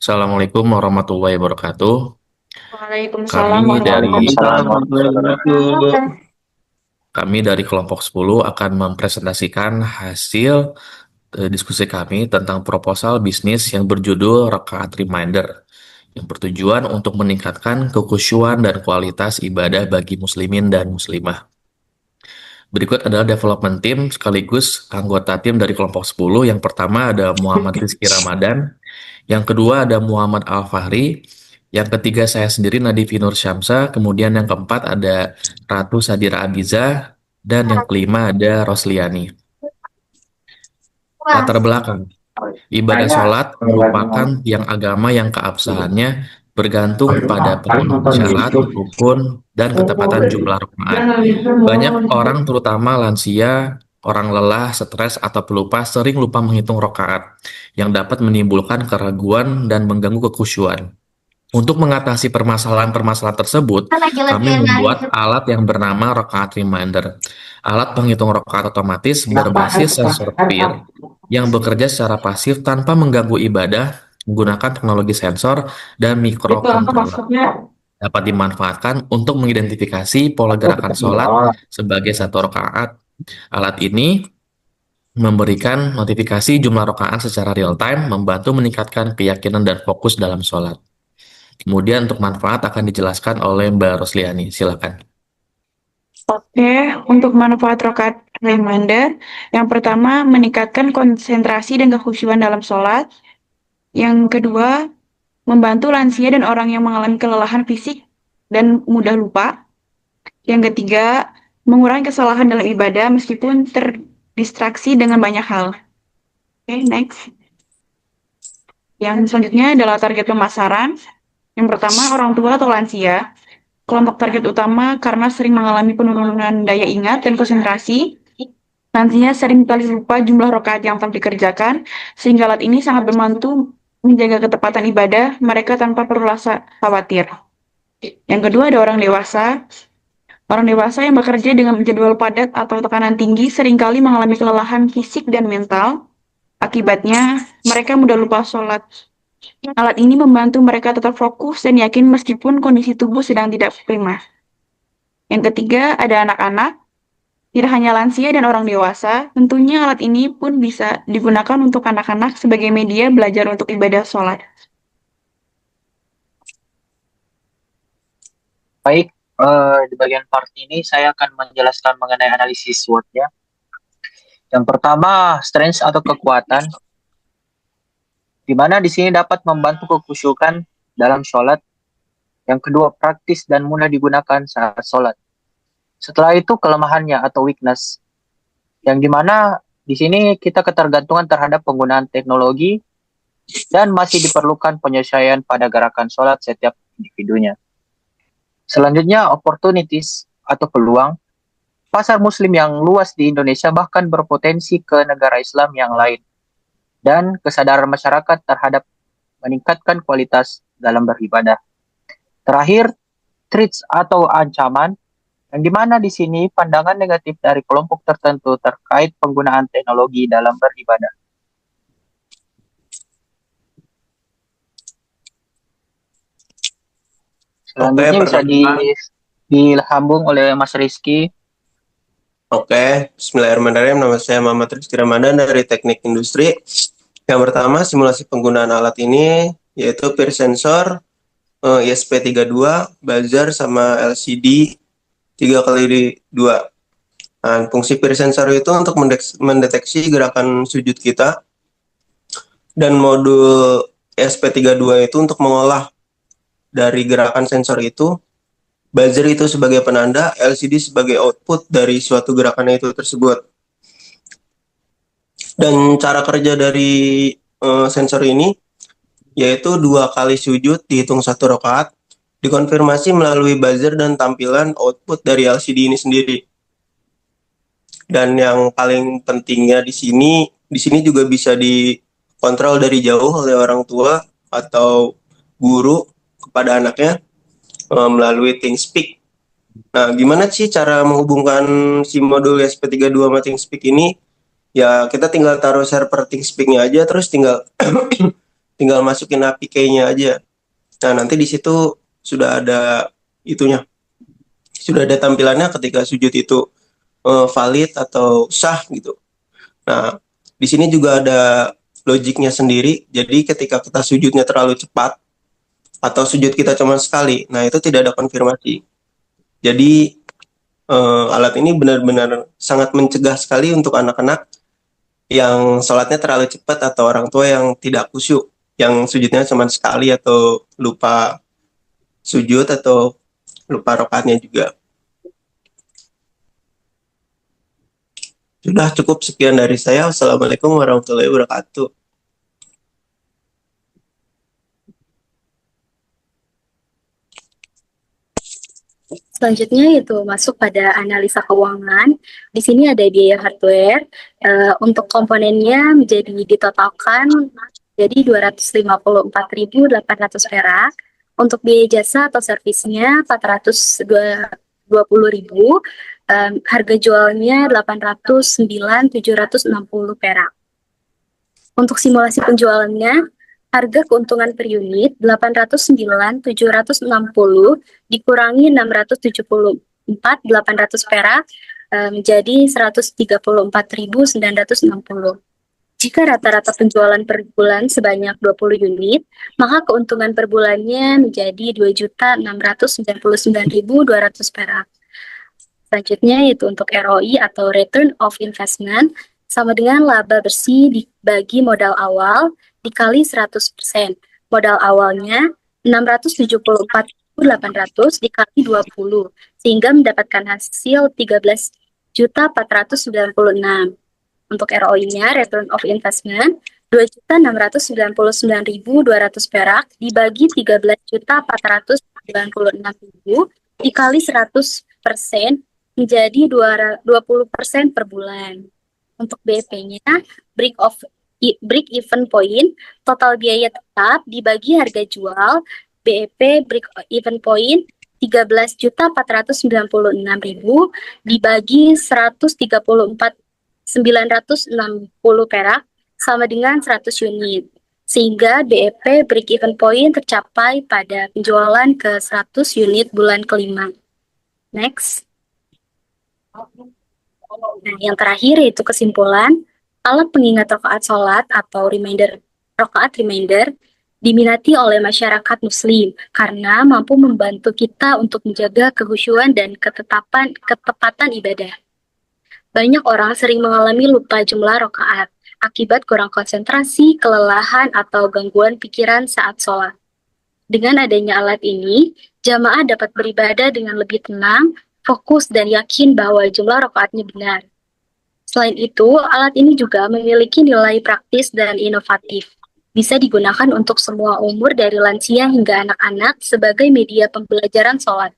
Assalamualaikum warahmatullahi wabarakatuh. Waalaikumsalam Kami dari warahmatullahi Waalaikumsalam warahmatullahi wabarakatuh. wabarakatuh. kami dari kelompok 10 akan mempresentasikan hasil diskusi kami tentang proposal bisnis yang berjudul Rakaat Reminder yang bertujuan untuk meningkatkan kekhusyuan dan kualitas ibadah bagi muslimin dan muslimah. Berikut adalah development team sekaligus anggota tim dari kelompok 10. Yang pertama ada Muhammad Rizky Ramadan, yang kedua ada Muhammad Al-Fahri, yang ketiga saya sendiri Nadifi Nur Syamsa, kemudian yang keempat ada Ratu Sadira Abiza, dan yang kelima ada Rosliani. Latar belakang. Ibadah sholat merupakan tiang agama yang keabsahannya bergantung pada pemenuhan syarat, rukun, dan ketepatan jumlah rakaat. Banyak orang, terutama lansia, orang lelah, stres, atau pelupa, sering lupa menghitung rakaat, yang dapat menimbulkan keraguan dan mengganggu kekhusyuan. Untuk mengatasi permasalahan-permasalahan tersebut, kami membuat alat yang bernama Rakaat Reminder. Alat penghitung rakaat otomatis berbasis sensor peer yang bekerja secara pasif tanpa mengganggu ibadah menggunakan teknologi sensor dan Itu apa microcontroller. maksudnya? Dapat dimanfaatkan untuk mengidentifikasi pola gerakan sholat sebagai satu rakaat. Alat ini memberikan notifikasi jumlah rakaat secara real time, membantu meningkatkan keyakinan dan fokus dalam sholat. Kemudian untuk manfaat akan dijelaskan oleh Mbak Rosliani. Silakan. Oke, untuk manfaat rokaat reminder, yang pertama meningkatkan konsentrasi dan kekhusyuan dalam sholat. Yang kedua, membantu lansia dan orang yang mengalami kelelahan fisik dan mudah lupa. Yang ketiga, mengurangi kesalahan dalam ibadah meskipun terdistraksi dengan banyak hal. Oke, next. Yang selanjutnya adalah target pemasaran. Yang pertama, orang tua atau lansia. Kelompok target utama karena sering mengalami penurunan daya ingat dan konsentrasi. Nantinya sering kali lupa jumlah rakaat yang telah dikerjakan, sehingga alat ini sangat membantu menjaga ketepatan ibadah mereka tanpa perlu rasa khawatir. Yang kedua ada orang dewasa. Orang dewasa yang bekerja dengan jadwal padat atau tekanan tinggi seringkali mengalami kelelahan fisik dan mental. Akibatnya, mereka mudah lupa sholat. Alat ini membantu mereka tetap fokus dan yakin meskipun kondisi tubuh sedang tidak prima. Yang ketiga, ada anak-anak. Tidak hanya lansia dan orang dewasa, tentunya alat ini pun bisa digunakan untuk anak-anak sebagai media belajar untuk ibadah sholat. Baik, di bagian part ini saya akan menjelaskan mengenai analisis SWOT-nya. Yang pertama, strength atau kekuatan, di mana di sini dapat membantu kekhusyukan dalam sholat. Yang kedua, praktis dan mudah digunakan saat sholat. Setelah itu, kelemahannya atau weakness, yang di mana di sini kita ketergantungan terhadap penggunaan teknologi dan masih diperlukan penyesuaian pada gerakan sholat setiap individunya. Selanjutnya, opportunities atau peluang. Pasar muslim yang luas di Indonesia bahkan berpotensi ke negara Islam yang lain. Dan kesadaran masyarakat terhadap meningkatkan kualitas dalam beribadah. Terakhir, threats atau ancaman, yang dimana di sini pandangan negatif dari kelompok tertentu terkait penggunaan teknologi dalam beribadah. Selanjutnya bisa disambung oleh Mas Rizky. Oke, Bismillahirrahmanirrahim. Nama saya Muhammad Rizky Ramadan dari Teknik Industri. Yang pertama, simulasi penggunaan alat ini yaitu peer sensor, ISP32, buzzer, sama LCD 3x2. Nah, fungsi peer sensor itu untuk mendeteksi gerakan sujud kita, dan modul ISP32 itu untuk mengolah dari gerakan sensor itu. Buzzer itu sebagai penanda, LCD sebagai output dari suatu gerakan itu tersebut. Dan cara kerja dari sensor ini yaitu 2 kali sujud dihitung 1 rakaat, dikonfirmasi melalui buzzer dan tampilan output dari LCD ini sendiri. Dan yang paling pentingnya di sini juga bisa dikontrol dari jauh oleh orang tua atau guru kepada anaknya melalui ThinkSpeak. Nah, gimana sih cara menghubungkan si modul SP32 sama ThinkSpeak ini? Ya, kita tinggal taruh server ThinkSpeak-nya aja, terus tinggal tinggal masukin API key-nya aja. Nah, nanti di situ sudah ada itunya. Sudah ada tampilannya ketika sujud itu valid atau sah gitu. Nah, di sini juga ada logiknya sendiri. Jadi ketika kita sujudnya terlalu cepat atau sujud kita cuma sekali, nah itu tidak ada konfirmasi. Jadi alat ini benar-benar sangat mencegah sekali untuk anak-anak yang sholatnya terlalu cepat atau orang tua yang tidak khusyuk, yang sujudnya cuma sekali atau lupa sujud atau lupa rakaatnya juga. Sudah cukup sekian dari saya. Wassalamualaikum warahmatullahi wabarakatuh. Selanjutnya itu masuk pada analisa keuangan. Di sini ada biaya hardware. Untuk komponennya menjadi ditotalkan jadi 254.800 perak. Untuk biaya jasa atau servisnya 420.000. Harga jualnya 809.760 perak. Untuk simulasi penjualannya, harga keuntungan per unit 809.760 dikurangi 674.800 perak menjadi 134.960. Jika rata-rata penjualan per bulan sebanyak 20 unit, maka keuntungan per bulannya menjadi 2.699.200 perak. Selanjutnya yaitu untuk ROI atau Return of Investment sama dengan laba bersih dibagi modal awal dikali 100%. Modal awalnya 674.800 dikali 20 sehingga mendapatkan hasil 13.496. Untuk ROI-nya Return of Investment 2.699.200 perak dibagi 13.496.000 dikali 100% menjadi 20% per bulan. Untuk BEP-nya, break even point, total biaya tetap dibagi harga jual, BEP break even point 13.496.000 dibagi 134.960 perak sama dengan 100 unit. Sehingga BEP break even point tercapai pada penjualan ke 100 unit bulan kelima. Next. Nah, yang terakhir yaitu kesimpulan, alat pengingat rakaat sholat atau rakaat reminder diminati oleh masyarakat muslim karena mampu membantu kita untuk menjaga kehusyuan dan ketepatan ibadah. Banyak orang sering mengalami lupa jumlah rakaat akibat kurang konsentrasi, kelelahan, atau gangguan pikiran saat sholat. Dengan adanya alat ini, jamaah dapat beribadah dengan lebih tenang, fokus, dan yakin bahwa jumlah rakaatnya benar. Selain itu, alat ini juga memiliki nilai praktis dan inovatif. Bisa digunakan untuk semua umur dari lansia hingga anak-anak sebagai media pembelajaran sholat.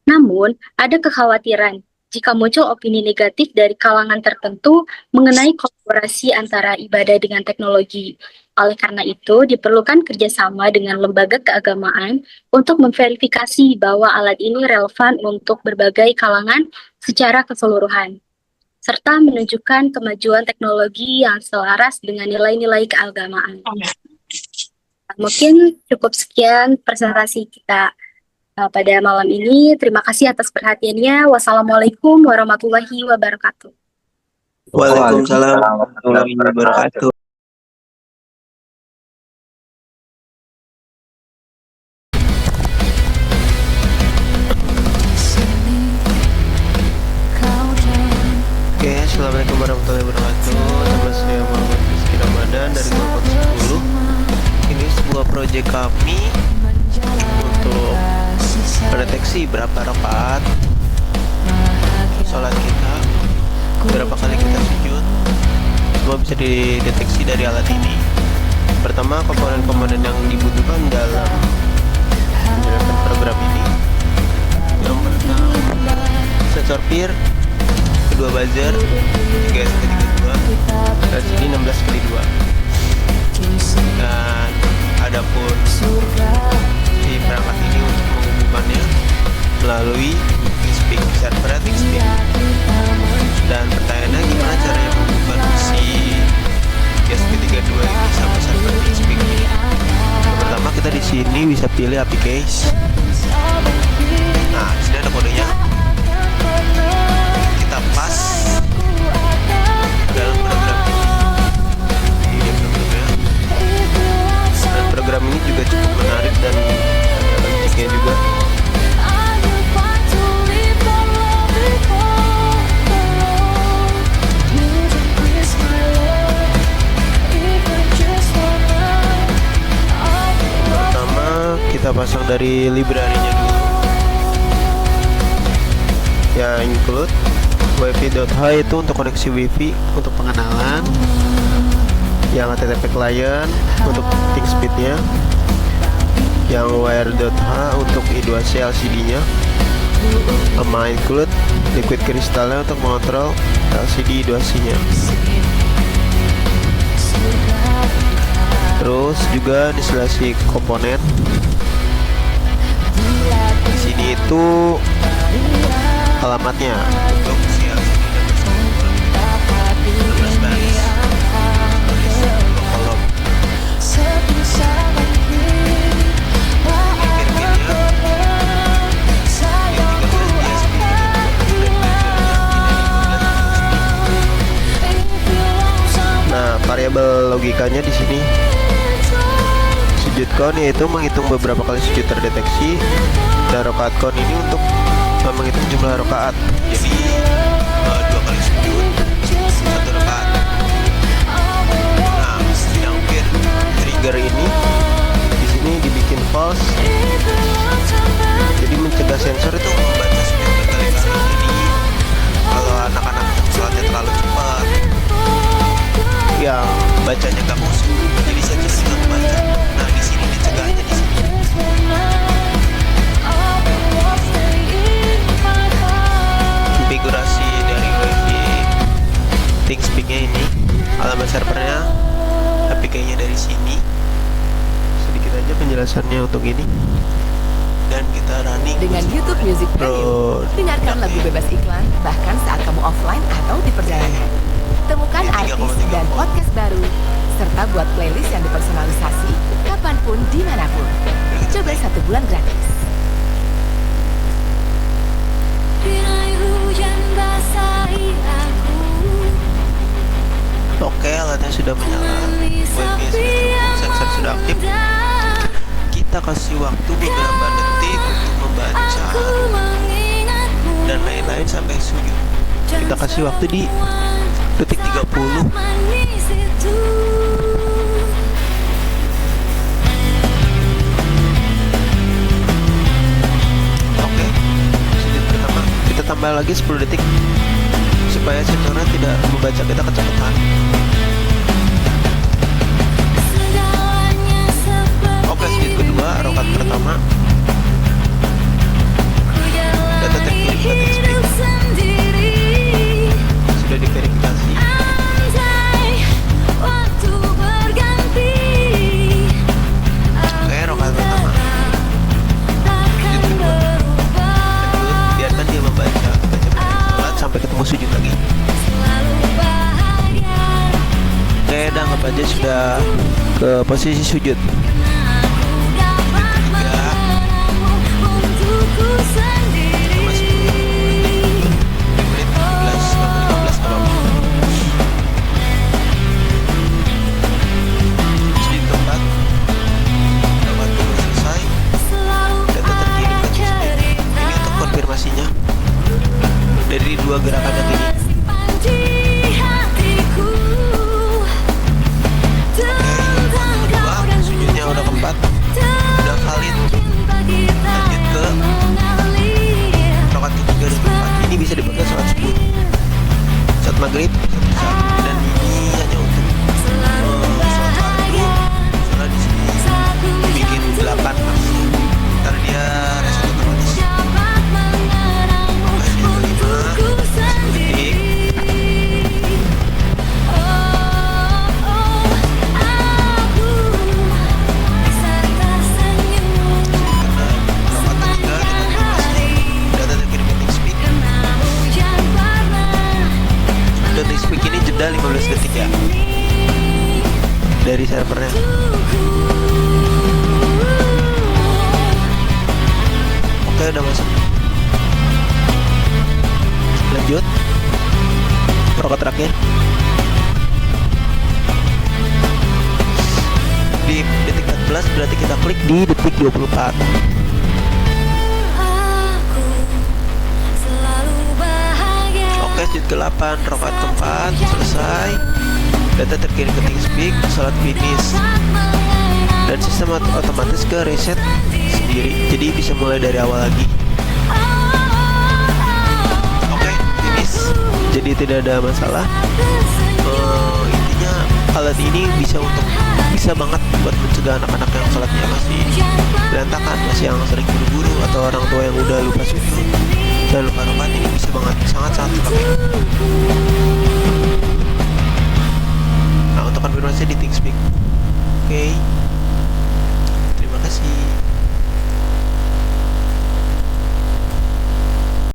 Namun, ada kekhawatiran jika muncul opini negatif dari kalangan tertentu mengenai kolaborasi antara ibadah dengan teknologi. Oleh karena itu, diperlukan kerjasama dengan lembaga keagamaan untuk memverifikasi bahwa alat ini relevan untuk berbagai kalangan secara keseluruhan, serta menunjukkan kemajuan teknologi yang selaras dengan nilai-nilai keagamaan. Mungkin cukup sekian presentasi kita pada malam ini. Terima kasih atas perhatiannya. Wassalamualaikum warahmatullahi wabarakatuh. Waalaikumsalam warahmatullahi wabarakatuh. Oke, assalamualaikum warahmatullahi wabarakatuh. Nama saya Muhammad Rizky Ramadan dari kelompok 10. Ini sebuah proyek kami untuk mendeteksi berapa rakaat sholat kita, berapa kali kita sujud. Semua bisa dideteksi dari alat ini. Pertama, komponen-komponen yang dibutuhkan dalam menjalankan program ini. Yang pertama, sensor peer, kedua buzzer 3S32, dan sini 16x2. Dan adapun si perangkat ini untuk menghubungkannya melalui ThinkSpeak, server ThinkSpeak. Dan pertanyaannya gimana caranya menghubungkan si GSP32 ini sama server ThinkSpeak ini? kita di sini bisa pilih API case. Nah, di sini ada kodenya. Kita pas dalam program ini. Ini dia programnya. Dan program ini juga cukup menarik dan ada logiknya juga. Kita pasang dari library-nya dulu. Ya, include wifi.h itu untuk koneksi wifi untuk pengenalan. Yang HTTP client untuk ping speed-nya. Yang wire.h untuk I2C LCD-nya. Sama include liquid crystal-nya untuk mengontrol LCD I2C-nya. Terus juga instalasi komponen. Di sini itu alamatnya untuk Nah, variabel logikanya di sini sujud count, yaitu menghitung beberapa kali sujud terdeteksi, dan rokaat count ini untuk menghitung jumlah rokaat. Jadi 2 kali sujud 1 rokaat. Nah, sidang peer trigger ini di sini dibikin false, jadi mencegah sensor itu membaca sujud berkali-kali. Jadi kalau anak-anak sholatnya terlalu cepat, yang bacanya nggak musuh, jadi sensor itu nggak baca. Nah, di sini dicegahnya di sini. Konfigurasi dari wifi ThinkSpeak-nya ini, alamat servernya, APK-nya dari sini. Sedikit aja penjelasannya untuk ini. Dan kita running Dengan YouTube Music Premium, dengarkan lagu bebas iklan bahkan saat kamu offline atau di perjalanan. Temukan artis dan podcast baru, serta buat playlist yang dipersonalisasi kapanpun, dimanapun. Coba 1 bulan gratis. Oke, alatnya sudah menyala, wifi sudah terhubung, sensor sudah aktif. Kita kasih waktu beberapa detik untuk membaca dan lain-lain sampai sujud. Kita kasih waktu di detik 30. Oke, sujud pertama kita tambah lagi 10 detik supaya sensornya tidak membaca kita kecepatan. Oke, sujud kedua, rokat pertama. Data terkirim ke ThinkSpeak sudah diverifikasi. Oke, rokat pertama. Sujud kedua. Lanjut, biarkan dia membaca sholat sampai ketemu sujud lagi. Oke, dan anggap aja sudah ke posisi sujud. Dari 2 gerakan yang ini. Oke, sujudnya udah keempat, udah valid. Lanjut ke rokat ketiga dan keempat. Ini bisa dipakai salat subuh, saat maghrib, dan ini hanya untuk salat fardu. Soalnya di sini bikin 8 mas. Ntar dia reset otomatis. ThinkSpeak ini jeda 15 detik ya dari servernya. udah masuk. Lanjut. Rokat terakhir. Di detik 14 berarti kita klik di detik 24. Oke, sujud ke-8, rokat keempat selesai. Data terkirim ke TeamSpeak, sholat finish. Dan sistem otomatis ke reset sendiri, jadi bisa mulai dari awal lagi. Oke, finish. Jadi tidak ada masalah. Intinya alat ini bisa banget buat mencegah anak-anak yang sholatnya masih berantakan, masih yang sering buru-buru, atau orang tua yang udah lupa sujud dan lupa rokat. Ini bisa banget, sangat-sangat dipakai. Nah, untuk konfirmasi di TeamSpeak. Oke.